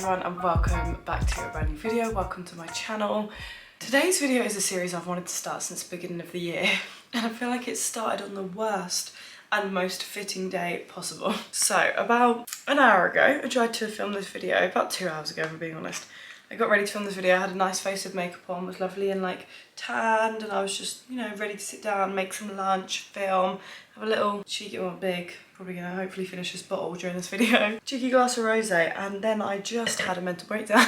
everyone and welcome back to a brand new video. Welcome to my channel. Today's video is a series I've wanted to start since the beginning of the year and I feel like it started on the worst and most fitting day possible. So about an hour ago I tried to film this video, about 2 hours ago if I'm being honest. I got ready to film this video, I had a nice face of makeup on, was lovely and like tanned, and I was just, you know, ready to sit down, make some lunch, film, have a little cheeky, well big, probably gonna hopefully finish this bottle during this video, cheeky glass of rosé, and then I just had a mental breakdown.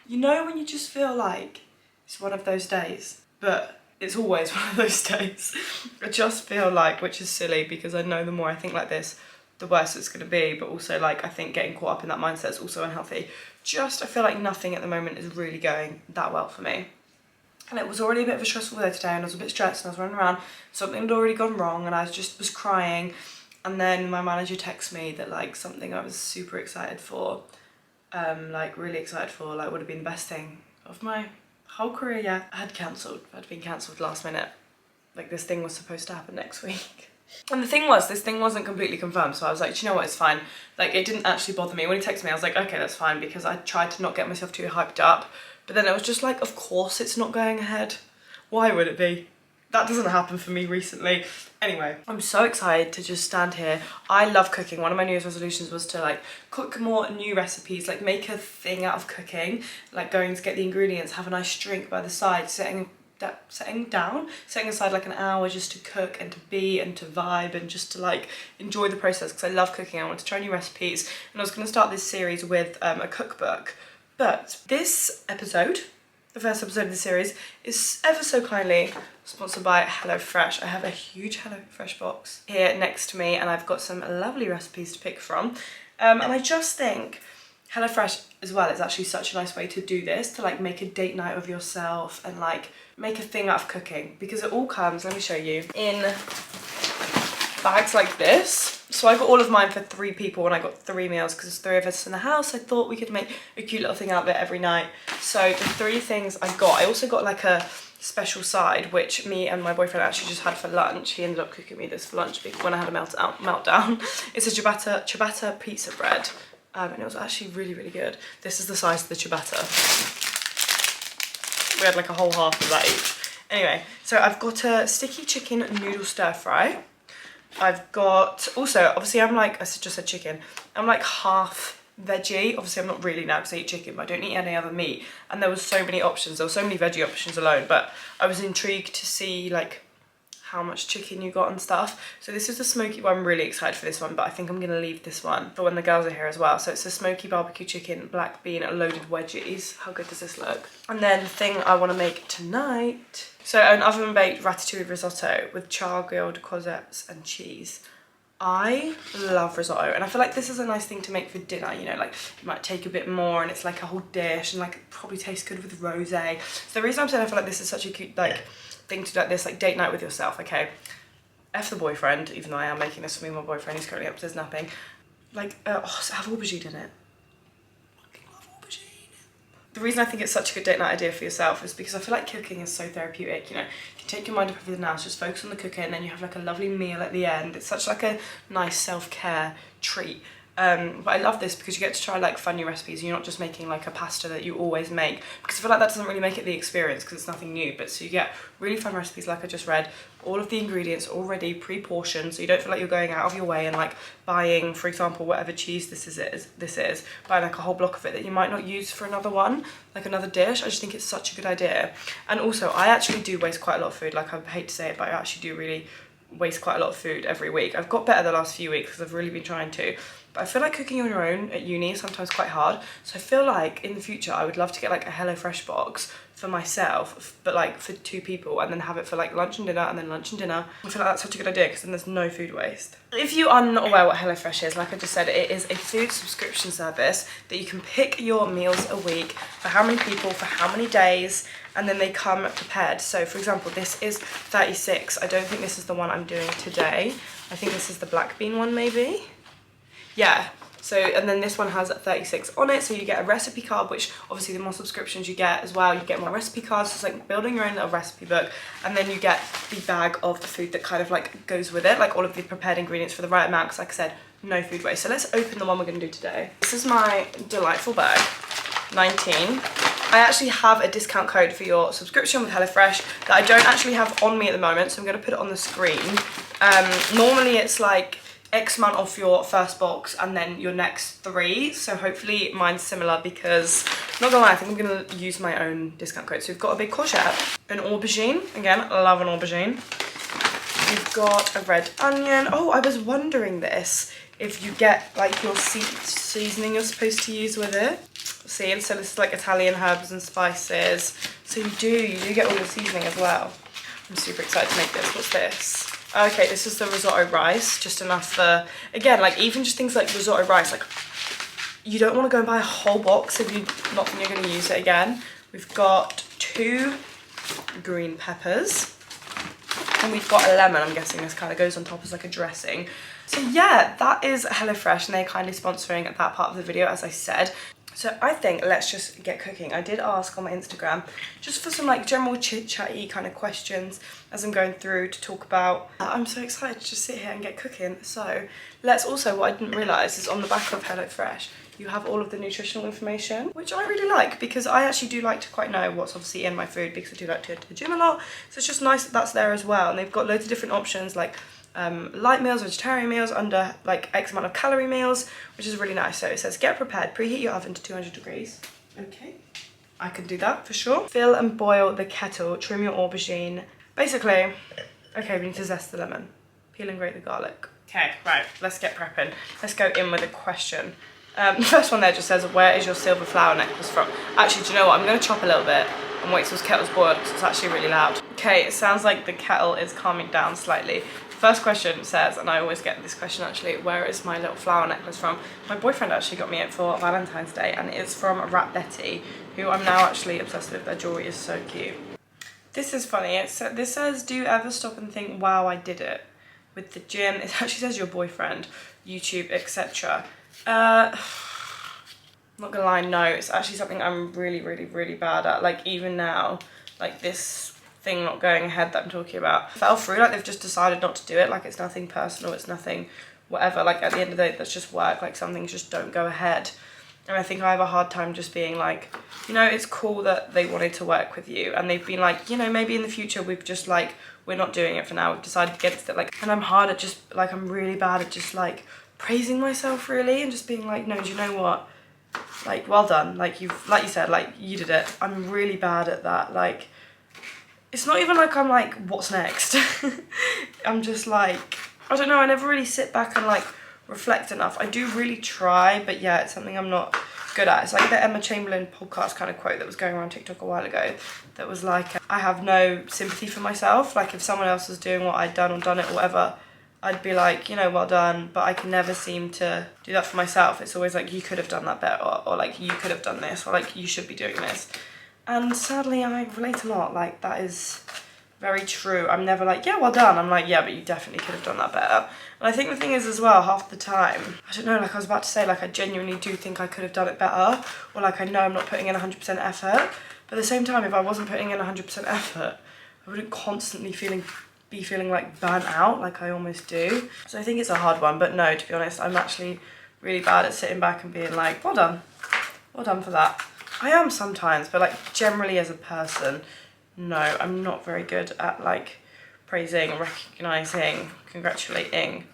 You know when you just feel like it's one of those days, but it's always one of those days. I just feel like, which is silly because I know the more I think like this, the worse it's going to be, but also like I think getting caught up in that mindset is also unhealthy. I feel like nothing at the moment is really going that well for me. And it was already a bit of a stressful day today and I was a bit stressed and I was running around, something had already gone wrong and I was crying, and then my manager texted me that like something I was super excited for, like really excited for, like would have been the best thing of my whole career yet, had been cancelled last minute. Like this thing was supposed to happen next week. And the thing was, this thing wasn't completely confirmed, so I was like, do you know what, it's fine. Like, it didn't actually bother me. When he texted me, I was like, okay, that's fine, because I tried to not get myself too hyped up. But then it was just like, of course it's not going ahead. Why would it be? That doesn't happen for me recently. Anyway, I'm so excited to just stand here. I love cooking. One of my New Year's resolutions was to like cook more new recipes, like make a thing out of cooking, like going to get the ingredients, have a nice drink by the side, setting aside like an hour just to cook and to be and to vibe and just to like enjoy the process, because I love cooking. I want to try new recipes and I was going to start this series with a cookbook. But this episode, the first episode of the series, is ever so kindly sponsored by HelloFresh. I have a huge HelloFresh box here next to me and I've got some lovely recipes to pick from, and I just think HelloFresh as well is actually such a nice way to do this, to like make a date night of yourself and like make a thing out of cooking, because it all comes, let me show you, in bags like this. So I got all of mine for 3 people and I got 3 meals because there's 3 of us in the house. I thought we could make a cute little thing out of it every night. So the 3 things I also got like a special side which me and my boyfriend actually just had for lunch. He ended up cooking me this for lunch when I had a meltdown. It's a ciabatta pizza bread. And it was actually really, really good. This is the size of the ciabatta. We had like a whole half of that each. Anyway, so I've got a sticky chicken noodle stir fry. I've got, also, obviously I'm like, I just said chicken. I'm like half veggie. Obviously I'm not really now because I eat chicken, but I don't eat any other meat. And there was so many options. There were so many veggie options alone, but I was intrigued to see like how much chicken you got and stuff. So this is the smoky one. I'm really excited for this one, but I think I'm gonna leave this one for when the girls are here as well. So it's a smoky barbecue chicken, black bean, loaded wedgies. How good does this look? And then the thing I wanna make tonight, so an oven baked ratatouille risotto with char-grilled courgettes and cheese. I love risotto and I feel like this is a nice thing to make for dinner, you know, like you might take a bit more and it's like a whole dish and like it probably tastes good with rosé. So the reason I'm saying I feel like this is such a cute like thing to do, like this, like date night with yourself, okay? F the boyfriend, even though I am making this for me, my boyfriend, he's currently upstairs napping. Like, so have aubergine in it. Fucking love aubergine. The reason I think it's such a good date night idea for yourself is because I feel like cooking is so therapeutic, you know? You can take your mind off everything else, just focus on the cooking, and then you have like a lovely meal at the end. It's such like a nice self-care treat. But I love this because you get to try like fun new recipes. You're not just making like a pasta that you always make, because I feel like that doesn't really make it the experience because it's nothing new. But so you get really fun recipes like I just read, all of the ingredients already pre-portioned, so you don't feel like you're going out of your way and like buying, for example, whatever cheese this is, buying like a whole block of it that you might not use for another one, like another dish. I just think it's such a good idea. And also I actually do waste quite a lot of food. Like I hate to say it, but I actually do really waste quite a lot of food every week. I've got better the last few weeks because I've really been trying to. But I feel like cooking on your own at uni is sometimes quite hard. So I feel like in the future I would love to get like a HelloFresh box for myself, but like for 2 people, and then have it for like lunch and dinner and then lunch and dinner. I feel like that's such a good idea because then there's no food waste. If you are not aware what HelloFresh is, like I just said, it is a food subscription service that you can pick your meals a week for how many people, for how many days, and then they come prepared. So for example, this is 36. I don't think this is the one I'm doing today. I think this is the black bean one maybe. Yeah, so, and then this one has 36 on it, so you get a recipe card, which obviously the more subscriptions you get as well, you get more recipe cards. So it's like building your own little recipe book, and then you get the bag of the food that kind of like goes with it, like all of the prepared ingredients for the right amount, because like I said, no food waste. So let's open the one we're going to do today. This is my delightful bag. 19. I actually have a discount code for your subscription with HelloFresh that I don't actually have on me at the moment, so I'm going to put it on the screen. Normally it's like X amount off your first box and then your next 3, so hopefully mine's similar because, not gonna lie, I think I'm gonna use my own discount code. So we've got a big courgette, an aubergine, again, I love an aubergine. We've got a red onion. Oh, I was wondering this, if you get like your seasoning you're supposed to use with it. See, and so this is like Italian herbs and spices. So you do get all your seasoning as well. I'm super excited to make this. What's this? Okay, this is the risotto rice, just enough for, again, like even just things like risotto rice, like you don't want to go and buy a whole box if you're not think you're going to use it again. We've got 2 green peppers and we've got a lemon. I'm guessing this kind of goes on top as like a dressing. So yeah, that is HelloFresh and they're kindly sponsoring that part of the video, as I said. So I think let's just get cooking. I did ask on my Instagram just for some like general chit-chatty kind of questions as I'm going through to talk about. I'm so excited to just sit here and get cooking. So let's also, what I didn't realise is on the back of HelloFresh, you have all of the nutritional information, which I really like because I actually do like to quite know what's obviously in my food because I do like to go to the gym a lot. So it's just nice that that's there as well. And they've got loads of different options like light meals, vegetarian meals, under like X amount of calorie meals, which is really nice. So it says get prepared, preheat your oven to 200 degrees. Okay, I can do that for sure. Fill and boil the kettle, trim your aubergine. Basically, okay, we need to zest the lemon, peel and grate the garlic. Okay, right, let's get prepping. Let's go in with a question. The first one there just says, where is your silver flower necklace from? Actually, do you know what? I'm going to chop a little bit and wait till this kettle's boiled because it's actually really loud. Okay, it sounds like the kettle is calming down slightly. First question says, and I always get this question actually, where is my little flower necklace from? My boyfriend actually got me it for Valentine's Day and it's from Rat Betty, who I'm now actually obsessed with. Their jewellery is so cute. This is funny. This says, do you ever stop and think, wow, I did it? With the gym, it actually says your boyfriend, YouTube, etc. Not gonna lie, no, it's actually something I'm really, really, really bad at. Like even now, like this thing not going ahead that I'm talking about fell through, like they've just decided not to do it. Like it's nothing personal, it's nothing whatever, like at the end of the day that's just work. Like some things just don't go ahead and I think I have a hard time just being like, you know, it's cool that they wanted to work with you and they've been like, you know, maybe in the future we've just like, we're not doing it for now, we've decided against it. Like, and I'm hard at just like, I'm really bad at just like praising myself really and just being like, no, do you know what, like well done, like you said, like you did it. I'm really bad at that. Like it's not even like I'm like, what's next? I'm just like, I don't know, I never really sit back and like reflect enough. I do really try, but yeah, it's something I'm not good at. It's like the Emma Chamberlain podcast kind of quote that was going around TikTok a while ago that was like, I have no sympathy for myself. Like if someone else was doing what I'd done or done it or whatever, I'd be like, you know, well done, but I can never seem to do that for myself. It's always like, you could have done that better, or like, you could have done this, or like, you should be doing this. And sadly, I relate a lot. Like, that is very true. I'm never like, yeah, well done. I'm like, yeah, but you definitely could have done that better. And I think the thing is as well, half the time, I don't know, like I was about to say, like I genuinely do think I could have done it better, or like I know I'm not putting in 100% effort. But at the same time, if I wasn't putting in 100% effort, I wouldn't constantly be feeling like burnt out like I almost do. So I think it's a hard one, but no, to be honest, I'm actually really bad at sitting back and being like, well done for that. I am sometimes, but like generally as a person, no, I'm not very good at like praising, recognising, congratulating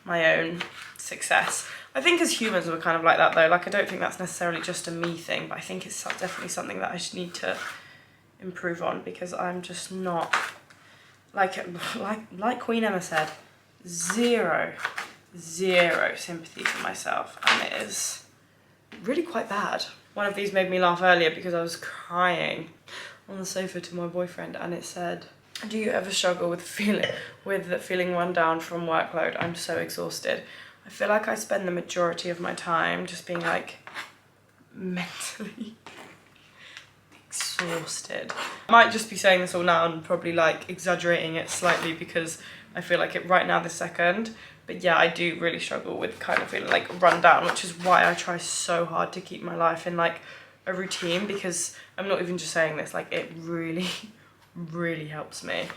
my own success. I think as humans we're kind of like that though. Like I don't think that's necessarily just a me thing, but I think it's definitely something that I just need to improve on because I'm just not, like Queen Emma said, zero sympathy for myself, and it is really quite bad. One of these made me laugh earlier because I was crying on the sofa to my boyfriend and it said, do you ever struggle with feeling run down from workload? I'm so exhausted. I feel like I spend the majority of my time just being like mentally exhausted. I might just be saying this all now and probably like exaggerating it slightly because I feel like it right now this second. But yeah, I do really struggle with kind of feeling like run down, which is why I try so hard to keep my life in like a routine, because I'm not even just saying this, like it really, really helps me.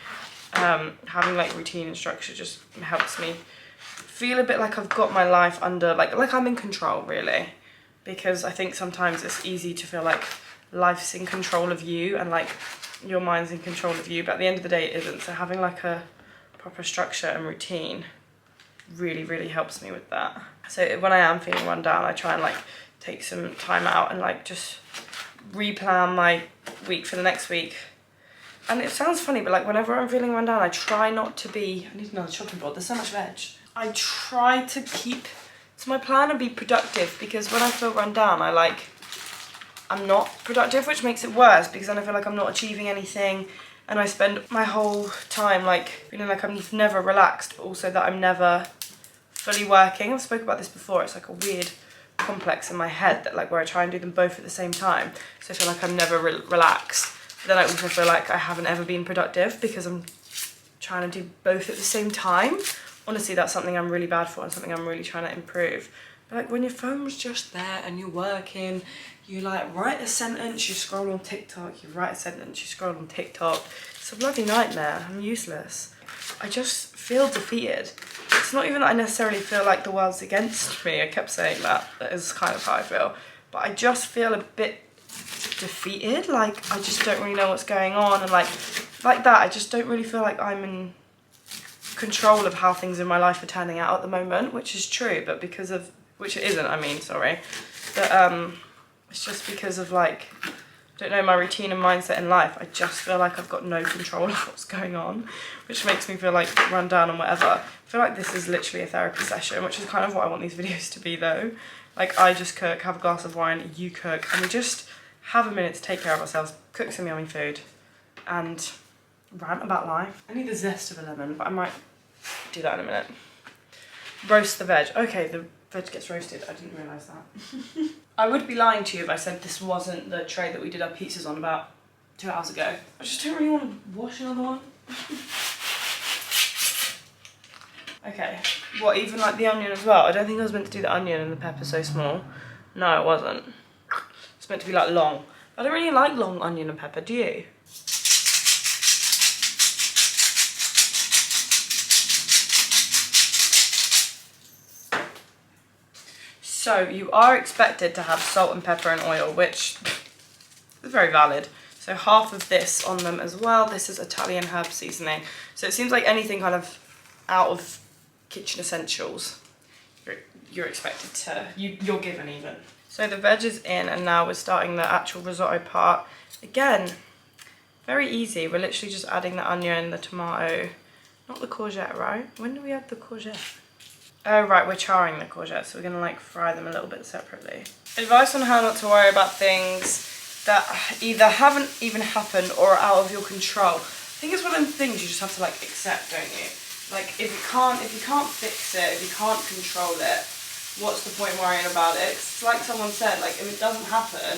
Having like routine and structure just helps me feel a bit like I've got my life under, like I'm in control really. because I think sometimes it's easy to feel like life's in control of you and like your mind's in control of you, but at the end of the day it isn't. So having like a proper structure and routine really helps me with that. So when I am feeling run down, I try and like take some time out and like just replan my week for the next week. And it sounds funny, but like whenever I'm feeling run down, I try not to be, I need another chopping board, there's so much veg. I try to keep to my plan and be productive, because when I feel run down, I'm not productive, which makes it worse because then I feel like I'm not achieving anything, and I spend my whole time like feeling like I'm never relaxed, but also that I'm never fully working. I've spoken about this before, it's like a weird complex in my head that like where I try and do them both at the same time, so I feel like I'm never relaxed. But then I also feel like I haven't ever been productive because I'm trying to do both at the same time. Honestly, that's something I'm really bad for and something I'm really trying to improve. But like when your phone's just there and you're working, you like write a sentence, you scroll on TikTok, you write a sentence, you scroll on TikTok. It's a bloody nightmare, I'm useless. I just feel defeated. It's not even that I necessarily feel like the world's against me, I kept saying that, that is kind of how I feel. But I just feel a bit defeated, like I just don't really know what's going on, and like that I just don't really feel like I'm in control of how things in my life are turning out at the moment, which is true, but because of, which it isn't, I mean, sorry, but it's just because of like, I don't know, my routine and mindset in life. I just feel like I've got no control of what's going on, which makes me feel like run down and whatever. I feel like this is literally a therapy session, which is kind of what I want these videos to be though. Like I just cook, have a glass of wine, you cook, and we just have a minute to take care of ourselves, cook some yummy food, and rant about life. I need the zest of a lemon, but I might do that in a minute. Roast the veg. Okay, the veg gets roasted. I didn't realise that. I would be lying to you if I said this wasn't the tray that we did our pizzas on about 2 hours ago. I just don't really want to wash another one. Okay, what, even like the onion as well? I don't think I was meant to do the onion and the pepper so small. No, it wasn't. It's meant to be like long. I don't really like long onion and pepper, do you? So you are expected to have salt and pepper and oil, which is very valid. So half of this on them as well. This is Italian herb seasoning. So it seems like anything kind of out of kitchen essentials, you're expected to, you're given even. So the veg is in, and now we're starting the actual risotto part. Again, very easy. We're literally just adding the onion, the tomato, not the courgette, right? When do we add the courgette? Oh right, we're charring the courgette, so we're gonna like fry them a little bit separately. Advice on how not to worry about things that either haven't even happened or are out of your control. I think it's one of them things you just have to like accept, don't you? Like if you can't fix it, if you can't control it, what's the point worrying about it? It's like someone said, like if it doesn't happen,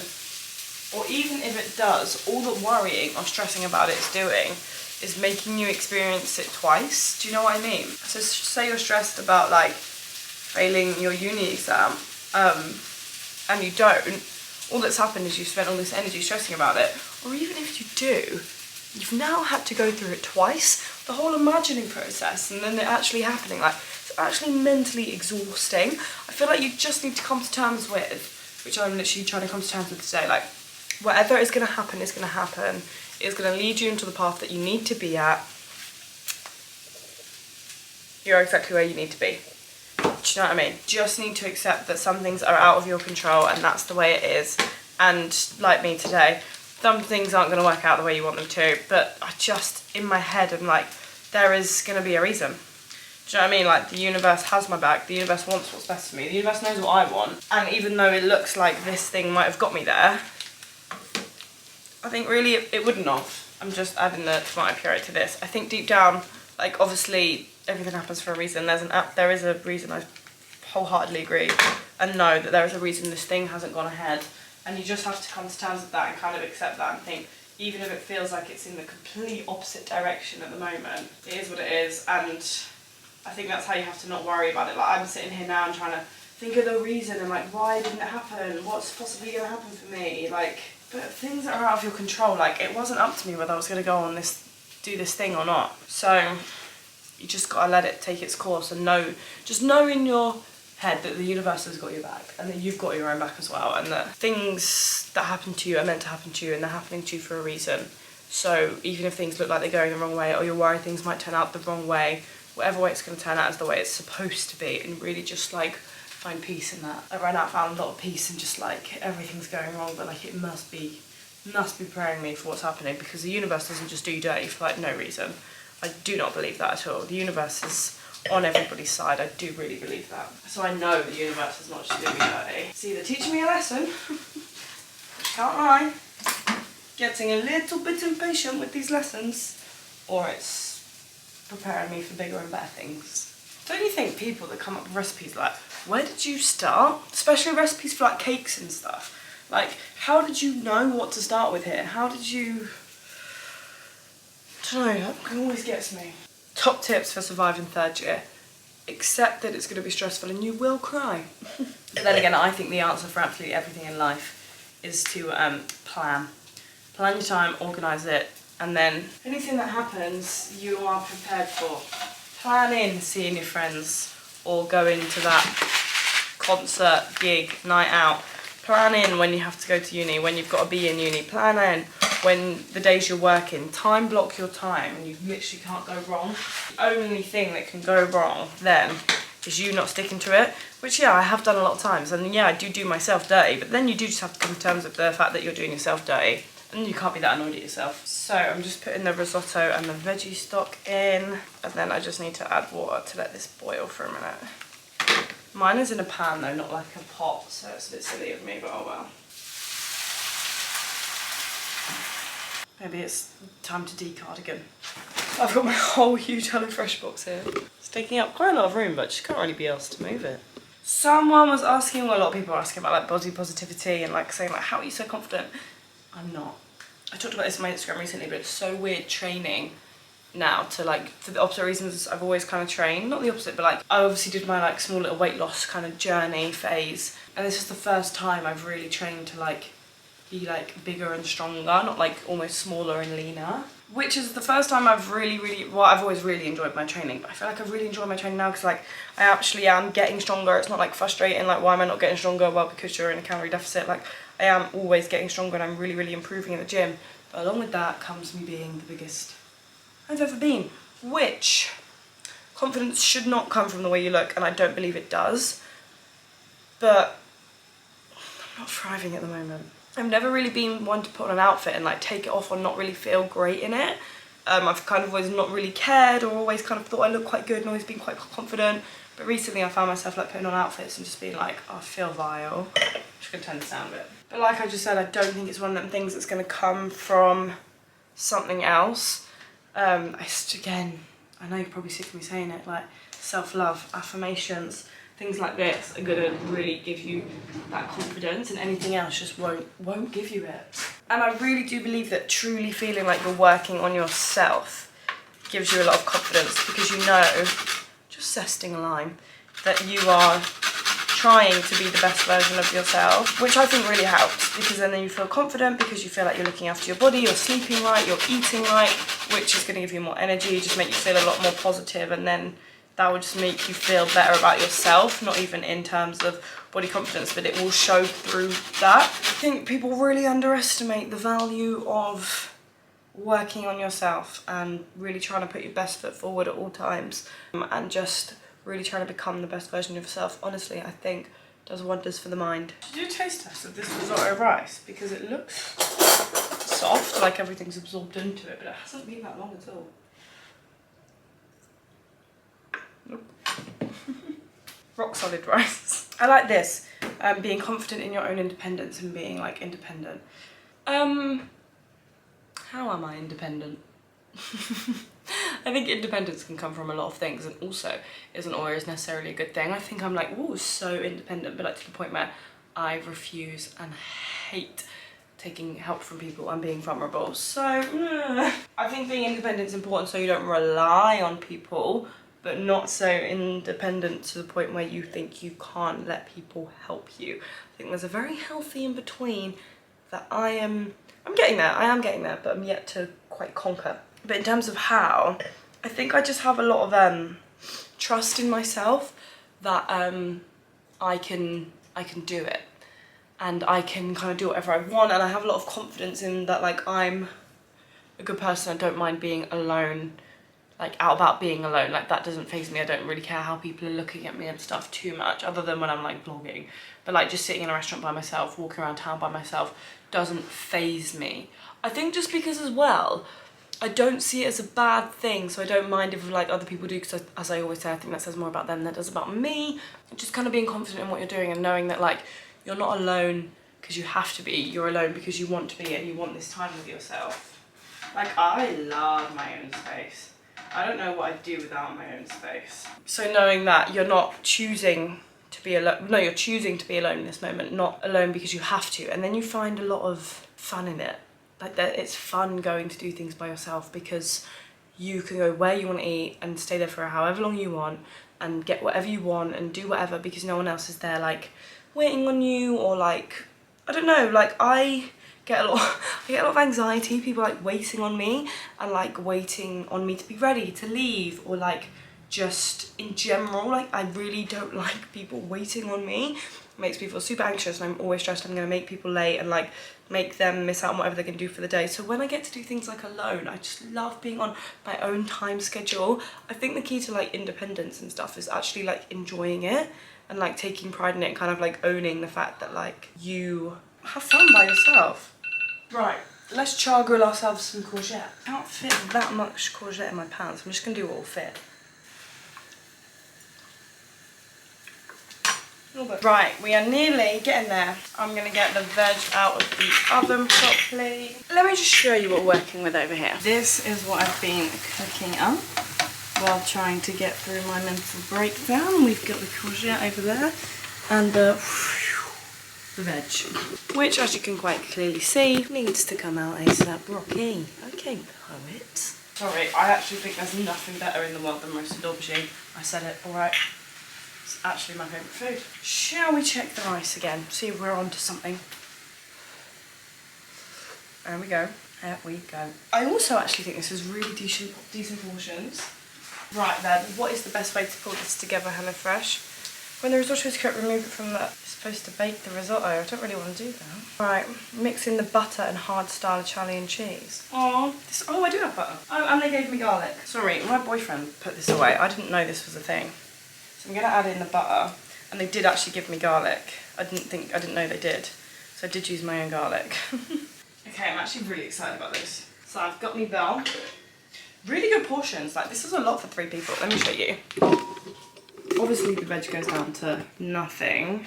or even if it does, all that worrying or stressing about it is doing is making you experience it twice. Do you know what I mean? So say you're stressed about like failing your uni exam, and you don't, all that's happened is you spent all this energy stressing about it. Or even if you do, you've now had to go through it twice, the whole imagining process, and then it actually happening. Like, it's actually mentally exhausting. I feel like you just need to come to terms with, which I'm literally trying to come to terms with today, like, whatever is going to happen is going to happen. It's going to lead you into the path that you need to be at. You're exactly where you need to be. Do you know what I mean? Just need to accept that some things are out of your control, and that's the way it is. And like me today, some things aren't going to work out the way you want them to, but I just, in my head, I'm like, there is going to be a reason. Do you know what I mean? Like, the universe has my back. The universe wants what's best for me. The universe knows what I want. And even though it looks like this thing might have got me there, I think really it wouldn't have. I'm just adding the tomato puree to this. I think deep down, like, obviously everything happens for a reason. There is a reason. I wholeheartedly agree and know that there is a reason this thing hasn't gone ahead, and you just have to come to terms with that and kind of accept that and think, even if it feels like it's in the complete opposite direction at the moment, it is what it is. And I think that's how you have to not worry about it. Like, I'm sitting here now and trying to think of the reason and like, why didn't it happen? What's possibly going to happen for me? Like, but things that are out of your control, like, it wasn't up to me whether I was going to go on do this thing or not. So you just got to let it take its course and just know in your head that the universe has got your back and that you've got your own back as well, and that things that happen to you are meant to happen to you and they're happening to you for a reason. So even if things look like they're going the wrong way, or you're worried things might turn out the wrong way, whatever way it's going to turn out is the way it's supposed to be, and really just like find peace in that. I ran out, found a lot of peace in just like everything's going wrong, but like it must be preparing me for what's happening, because the universe doesn't just do you dirty for like no reason. I do not believe that at all. The universe is on everybody's side. I do really believe that. So I know the universe is not just doing me dirty. It's either teaching me a lesson, which can't lie, getting a little bit impatient with these lessons, or it's preparing me for bigger and better things. Don't you think people that come up with recipes like, where did you start? Especially recipes for like cakes and stuff. Like, how did you know what to start with here? How did you... I don't know, that always gets me. Top tips for surviving third year. Accept that it's going to be stressful and you will cry. But then again, I think the answer for absolutely everything in life is to plan. Plan your time, organise it, and then anything that happens, you are prepared for. Plan in seeing your friends or going to that concert, gig, night out. Plan in when you have to go to uni, when you've got to be in uni. Plan in when the days you're working. Time block your time, and you literally can't go wrong. The only thing that can go wrong then is you not sticking to it, which yeah, I have done a lot of times, and yeah, I do myself dirty, but then you do just have to come to terms with the fact that you're doing yourself dirty, and you can't be that annoyed at yourself. So I'm just putting the risotto and the veggie stock in, and then I just need to add water to let this boil for a minute. Mine is in a pan though, not like a pot, so it's a bit silly of me, but oh well. Maybe it's time to decardigan. I've got my whole huge HelloFresh box here. It's taking up quite a lot of room, but just can't really be asked to move it. Someone was asking, well, a lot of people are asking about like body positivity and like saying like, how are you so confident? I'm not. I talked about this on my Instagram recently, but it's so weird training now to like, for the opposite reasons I've always kind of trained. Not the opposite, but like I obviously did my like small little weight loss kind of journey phase. And this is the first time I've really trained to like be like bigger and stronger, not like almost smaller and leaner. Which is the first time I've really, well, I've always really enjoyed my training, but I feel like I've really enjoyed my training now because like I actually am getting stronger. It's not like frustrating, like why am I not getting stronger? Well, because you're in a calorie deficit. Like I am always getting stronger and I'm really improving in the gym. But along with that comes me being the biggest I've ever been, which confidence should not come from the way you look, and I don't believe it does. But I'm not thriving at the moment. I've never really been one to put on an outfit and like take it off or not really feel great in it. I've kind of always not really cared or always kind of thought I looked quite good and always been quite confident. But recently I found myself like putting on outfits and just being like, oh, I feel vile. I'm just gonna turn the sound a bit. But like I just said, I don't think it's one of them things that's gonna come from something else. Again, I know you're probably sick of me saying it, like self-love, affirmations, things like this are gonna really give you that confidence, and anything else just won't give you it. And I really do believe that truly feeling like you're working on yourself gives you a lot of confidence, because you know, just zesting a lime, that you are trying to be the best version of yourself, which I think really helps, because then you feel confident, because you feel like you're looking after your body, you're sleeping right, you're eating right, which is going to give you more energy, just make you feel a lot more positive, and then that will just make you feel better about yourself, not even in terms of body confidence, but it will show through that. I think people really underestimate the value of working on yourself and really trying to put your best foot forward at all times, and just really trying to become the best version of yourself. Honestly, I think does wonders for the mind. Did you do a taste test of this risotto rice? Because it looks soft, like everything's absorbed into it, but it hasn't been that long at all. Nope. Rock solid rice. I like this, being confident in your own independence and being like independent. How am I independent? I think independence can come from a lot of things, and also isn't always necessarily a good thing. I think I'm like, ooh, so independent, but like to the point where I refuse and hate taking help from people and being vulnerable. So I think being independent is important so you don't rely on people, but not so independent to the point where you think you can't let people help you. I think there's a very healthy in between that I'm getting there, I am getting there, but I'm yet to quite conquer. But in terms of how, I think I just have a lot of trust in myself that I can do it. And I can kind of do whatever I want, and I have a lot of confidence in that, like, I'm a good person. I don't mind being alone, like out about being alone. Like, that doesn't faze me. I don't really care how people are looking at me and stuff too much, other than when I'm like vlogging. But like just sitting in a restaurant by myself, walking around town by myself doesn't faze me. I think just because as well, I don't see it as a bad thing, so I don't mind if like other people do, because as I always say, I think that says more about them than it does about me. Just kind of being confident in what you're doing and knowing that like you're not alone because you have to be, you're alone because you want to be and you want this time with yourself. Like, I love my own space. I don't know what I'd do without my own space. So knowing that you're not choosing to be alone, no, you're choosing to be alone in this moment, not alone because you have to, and then you find a lot of fun in it. Like, that it's fun going to do things by yourself because you can go where you want to eat and stay there for however long you want and get whatever you want and do whatever because no one else is there like waiting on you, or like, I don't know, like I get a lot of anxiety, people like waiting on me and like waiting on me to be ready to leave, or like just in general, like I really don't like people waiting on me. It makes me feel super anxious, and I'm always stressed I'm gonna make people late and like make them miss out on whatever they can do for the day. So when I get to do things like alone, I just love being on my own time schedule. I think the key to like independence and stuff is actually like enjoying it and like taking pride in it and kind of like owning the fact that like you have fun by yourself. Right, let's char grill ourselves some courgette. I can't fit that much courgette in my pants. I'm just gonna do what will fit. Right, we are nearly getting there. I'm gonna get the veg out of the oven properly. Let me just show you what we're working with over here. This is what I've been cooking up while trying to get through my mental breakdown. We've got the courgette over there and the veg, which as you can quite clearly see needs to come out ASAP. Rocky. Okay, poet. Sorry, I actually think there's nothing better in the world than roasted aubergine. I said it, alright. It's actually my favourite food. Shall we check the rice again? See if we're onto something. There we go. There we go. I also actually think this is really decent portions. Right then, what is the best way to pull this together, HelloFresh? When the risotto is cooked, remove it from the... You're supposed to bake the risotto. I don't really want to do that. Right, mix in the butter and hard-style Italian cheese. Oh, I do have butter. Oh, and they gave me garlic. Sorry, my boyfriend put this away. I didn't know this was a thing. So I'm going to add in the butter, and they did actually give me garlic. I didn't know they did. So I did use my own garlic. Okay, I'm actually really excited about this. So I've got me bell. Really good portions. Like, this is a lot for 3 people. Let me show you. Obviously the veg goes down to nothing,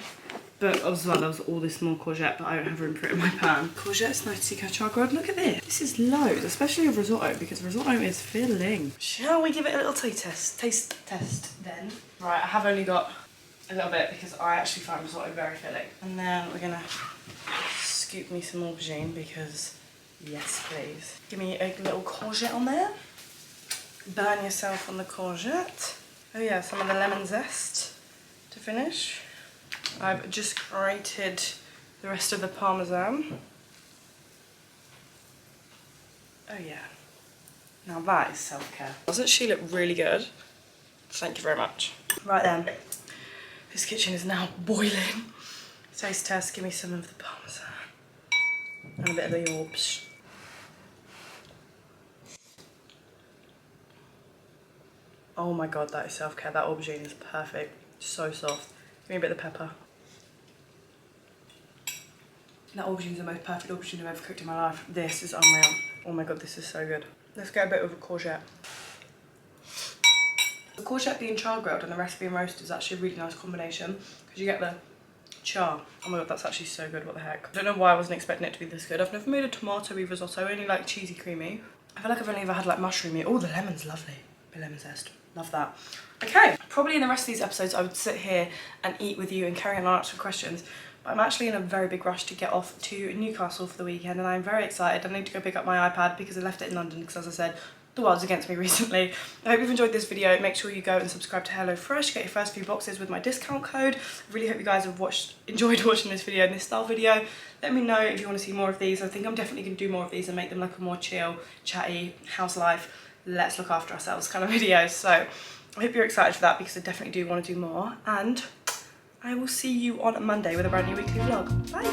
but as well there was all this small courgette, but I don't have room for it in my pan. Courgette's nice to char grilled. Look at this. This is loads, especially with risotto, because risotto is filling. Shall we give it a little taste test then? Right, I have only got a little bit because I actually find risotto very filling. And then we're gonna scoop me some aubergine because yes please. Give me a little courgette on there. Burn yourself on the courgette. Oh yeah, some of the lemon zest to finish. I've just grated the rest of the parmesan. Oh yeah. Now that is self-care. Doesn't she look really good? Thank you very much. Right then, this kitchen is now boiling. Taste test, give me some of the parmesan and a bit of the orbs. Oh my god, that is self-care. That aubergine is perfect. So soft. Give me a bit of the pepper. That aubergine is the most perfect aubergine I've ever cooked in my life. This is unreal. Oh my god, this is so good. Let's get a bit of a courgette. The courgette being char grilled and the rest being roasted is actually a really nice combination because you get the char. Oh my god, that's actually so good. What the heck? I don't know why I wasn't expecting it to be this good. I've never made a tomato-y risotto. I only like cheesy creamy. I feel like I've only ever had like mushroomy. Oh, the lemon's lovely. The lemon zest. Love that. Okay, probably in the rest of these episodes I would sit here and eat with you and carry on answering questions, but I'm actually in a very big rush to get off to Newcastle for the weekend and I'm very excited. I need to go pick up my iPad because I left it in London because, as I said, the world's against me recently. I hope you've enjoyed this video. Make sure you go and subscribe to HelloFresh, get your first few boxes with my discount code. I really hope you guys have enjoyed watching this video and this style video. Let me know if you want to see more of these. I think I'm definitely going to do more of these and make them like a more chill, chatty, house life, let's look after ourselves kind of videos. So I hope you're excited for that because I definitely do want to do more, and I will see you on Monday with a brand new weekly vlog. Bye!